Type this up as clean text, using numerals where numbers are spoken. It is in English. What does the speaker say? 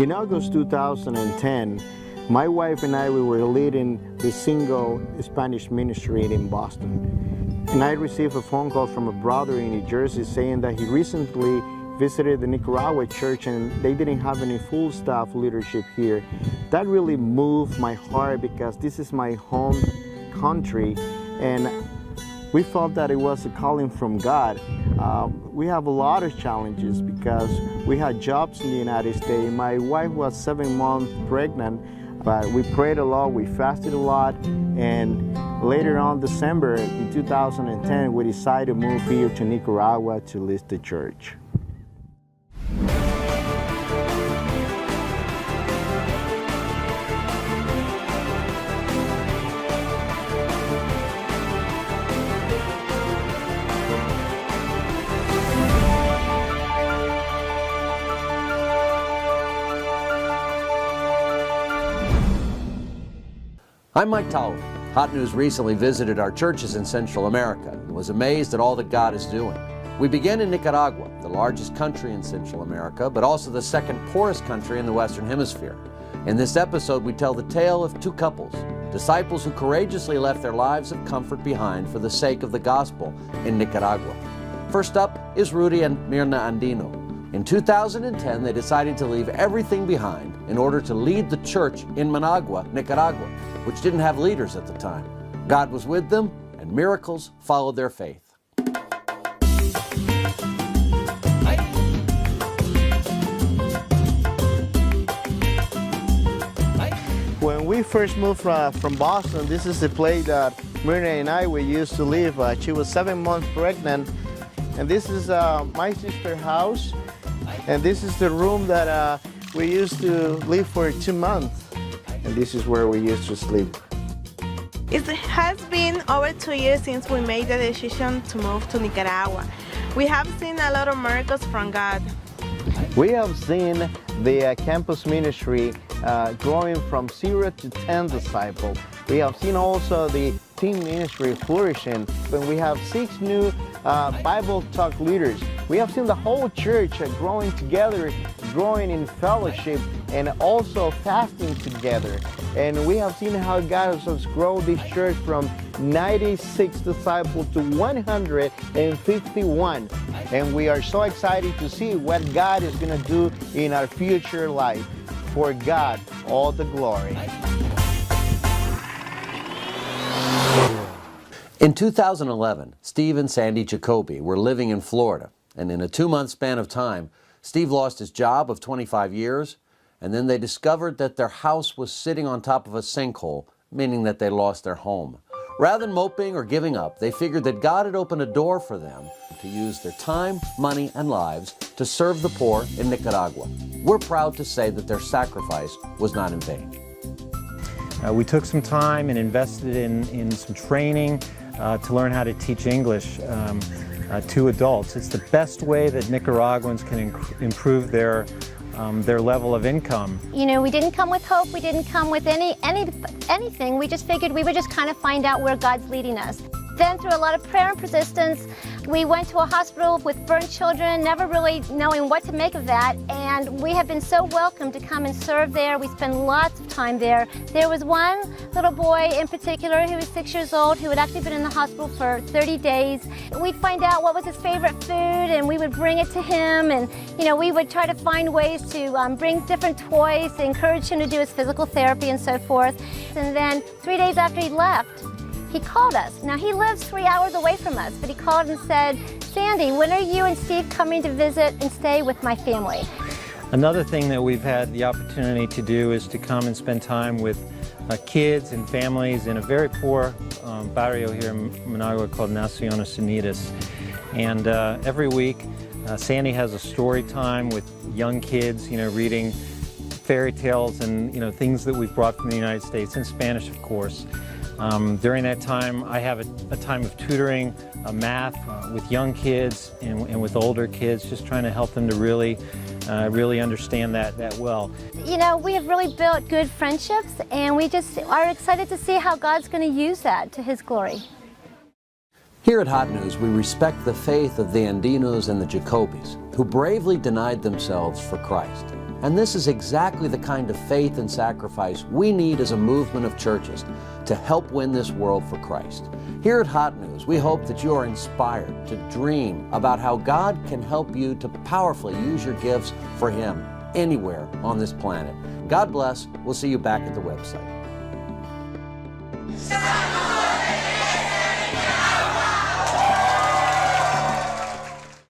In August 2010, my wife and I, we were leading the single Spanish ministry in Boston. And I received a phone call from a brother in New Jersey saying that he recently visited the Nicaragua church and they didn't have any full staff leadership here. That really moved my heart because this is my home country, and we felt that it was a calling from God. We have a lot of challenges because we had jobs in the United States. My wife was 7 months pregnant, but we prayed a lot, we fasted a lot, and later on December in 2010, we decided to move here to Nicaragua to lead the church. I'm Mike Towler. Hot News recently visited our churches in Central America and was amazed at all that God is doing. We began in Nicaragua, the largest country in Central America, but also the second poorest country in the Western Hemisphere. In this episode, we tell the tale of two couples, disciples who courageously left their lives of comfort behind for the sake of the gospel in Nicaragua. First up is Rudy and Mirna Andino. In 2010, they decided to leave everything behind in order to lead the church in Managua, Nicaragua, which didn't have leaders at the time. God was with them, and miracles followed their faith. When we first moved from Boston, this is the place that Mirna and I we used to live. She was 7 months pregnant, and this is my sister's house, and this is the room that we used to live for 2 months, and this is where we used to sleep. It has been over 2 years since we made the decision to move to Nicaragua. We have seen a lot of miracles from God. We have seen the campus ministry growing from 0 to 10 disciples. We have seen also the teen ministry flourishing, and we have 6 new Bible talk leaders. We have seen the whole church growing together, growing in fellowship, and also fasting together. And we have seen how God has grown this church from 96 disciples to 151. And we are so excited to see what God is going to do in our future life. For God, all the glory. In 2011, Steve and Sandy Jacoby were living in Florida, and in a 2-month span of time, Steve lost his job of 25 years, and then they discovered that their house was sitting on top of a sinkhole, meaning that they lost their home. Rather than moping or giving up, they figured that God had opened a door for them to use their time, money, and lives to serve the poor in Nicaragua. We're proud to say that their sacrifice was not in vain. We took some time and invested in some training to learn how to teach English to adults. It's the best way that Nicaraguans can improve their level of income. You know, we didn't come with hope, we didn't come with anything. We just figured we would just kind of find out where God's leading us. Then through a lot of prayer and persistence, we went to a hospital with burnt children, never really knowing what to make of that, and we have been so welcome to come and serve there. We spend lots of time there. There was one little boy in particular who was 6 years old who had actually been in the hospital for 30 days. We'd find out what was his favorite food and we would bring it to him, and you know, we would try to find ways to bring different toys to encourage him to do his physical therapy and so forth. And then 3 days after he left, he called us. Now he lives 3 hours away from us, but he called and said, "Sandy, when are you and Steve coming to visit and stay with my family?" Another thing that we've had the opportunity to do is to come and spend time with kids and families in a very poor barrio here in Managua called Naciones Unidas. And every week, Sandy has a story time with young kids, you know, reading fairy tales and, you know, things that we've brought from the United States, in Spanish, of course. During that time, I have a time of tutoring math with young kids and with older kids, just trying to help them to really understand that well. You know, we have really built good friendships, and we just are excited to see how God's going to use that to His glory. Here at Hot News, we respect the faith of the Andinos and the Jacobys, who bravely denied themselves for Christ. And this is exactly the kind of faith and sacrifice we need as a movement of churches to help win this world for Christ. Here at Hot News, we hope that you are inspired to dream about how God can help you to powerfully use your gifts for Him anywhere on this planet. God bless. We'll see you back at the website.